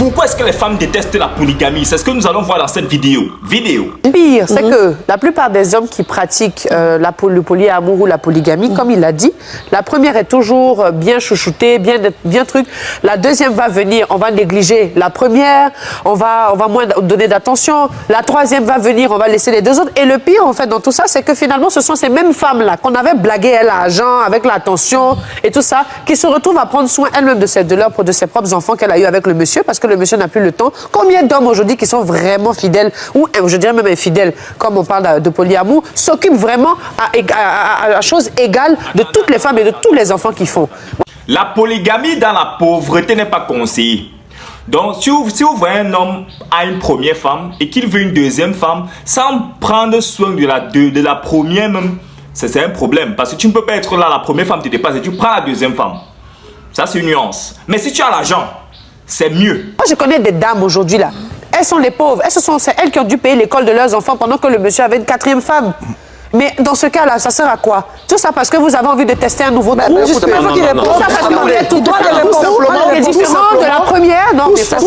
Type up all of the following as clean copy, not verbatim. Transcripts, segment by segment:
Pourquoi est-ce que les femmes détestent la polygamie? C'est ce que nous allons voir dans cette vidéo. Pire, c'est que la plupart des hommes qui pratiquent le polyamour ou la polygamie, comme il l'a dit, la première est toujours bien chouchoutée, bien truc. La deuxième va venir, on va négliger la première, on va moins donner d'attention. La troisième va venir, on va laisser les deux autres. Et le pire, en fait, dans tout ça, c'est que finalement, ce sont ces mêmes femmes-là qu'on avait blagué à l'argent, avec l'attention et tout ça, qui se retrouvent à prendre soin elles-mêmes de ses propres enfants qu'elle a eu avec le monsieur, parce que le monsieur n'a plus le temps. Combien d'hommes aujourd'hui qui sont vraiment fidèles, ou je dirais même infidèles, comme on parle de polyamour, s'occupent vraiment à chose égale de toutes les femmes et de tous les enfants qu'ils font? La polygamie dans la pauvreté n'est pas conseillée. Donc, si vous voyez un homme a une première femme et qu'il veut une deuxième femme, sans prendre soin de la première même, c'est un problème. Parce que tu ne peux pas être là, la première femme te dépasse et tu prends la deuxième femme. Ça, c'est une nuance. Mais si tu as l'argent, c'est mieux. Moi, je connais des dames aujourd'hui, là. Elles sont les pauvres. C'est elles qui ont dû payer l'école de leurs enfants pendant que le monsieur avait une quatrième femme. Mais dans ce cas-là, ça sert à quoi? Tout ça parce que vous avez envie de tester un nouveau trou. Tout ça parce que vous voulez tout droit les différents de la première. Non, mais ça,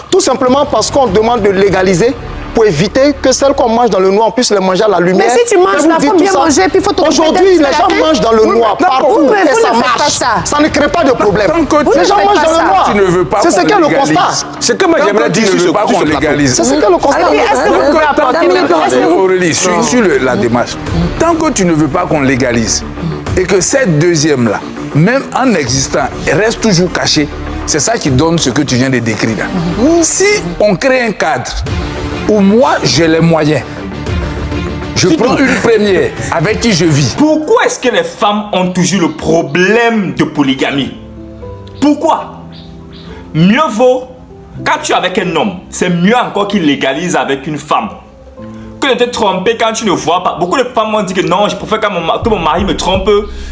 tout simplement parce qu'on demande de légaliser pour éviter que celles qu'on mange dans le noir, on puisse les manger à la lumière. Mais si tu manges, il faut bien manger, puis il faut t'occuper. Aujourd'hui, les gens mangent dans le noir partout et ça marche. Ça ne crée pas de problème. Les gens mangent dans le noir. Tu ne veux pas. C'est ce qu'est le constat. C'est que moi j'aimerais dire, tu ne veux pas qu'on légalise. C'est ce qu'est le constat. Est-ce que vous pouvez apporter Aurélie, sur la démarche. Tant que tu ne veux pas qu'on légalise et que cette deuxième-là, même en existant, reste toujours cachée, c'est ça qui donne ce que tu viens de décrire. Si on crée un cadre où moi j'ai les moyens, je prends une première avec qui je vis. Pourquoi est-ce que les femmes ont toujours le problème de polygamie? Pourquoi? Mieux vaut, quand tu es avec un homme, c'est mieux encore qu'il légalise avec une femme que de te tromper quand tu ne vois pas. Beaucoup de femmes m'ont dit que non, je préfère que mon mari me trompe,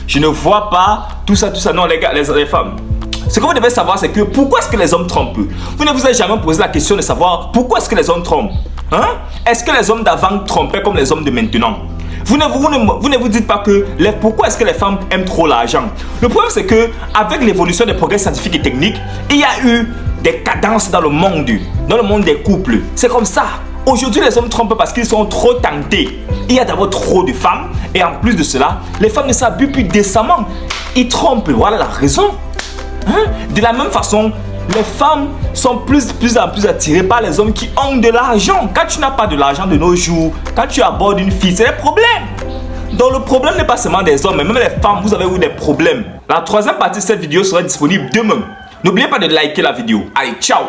je ne vois pas, tout ça. Non, les femmes. Ce que vous devez savoir, c'est que pourquoi est-ce que les hommes trompent? Vous ne vous avez jamais posé la question de savoir pourquoi est-ce que les hommes trompent? Est-ce que les hommes d'avant trompaient comme les hommes de maintenant? Vous ne vous dites pas que pourquoi est-ce que les femmes aiment trop l'argent? Le problème, c'est que avec l'évolution des progrès scientifiques et techniques, il y a eu des cadences dans le monde des couples. C'est comme ça. Aujourd'hui, les hommes trompent parce qu'ils sont trop tentés. Il y a d'abord trop de femmes et en plus de cela, les femmes ne s'habillent plus décemment. Ils trompent. Voilà la raison. De la même façon, les femmes sont plus en plus attirées par les hommes qui ont de l'argent. Quand tu n'as pas de l'argent de nos jours, quand tu abordes une fille, c'est un problème. Donc le problème n'est pas seulement des hommes, mais même les femmes, vous avez eu des problèmes. La troisième partie de cette vidéo sera disponible demain. N'oubliez pas de liker la vidéo. Allez, ciao!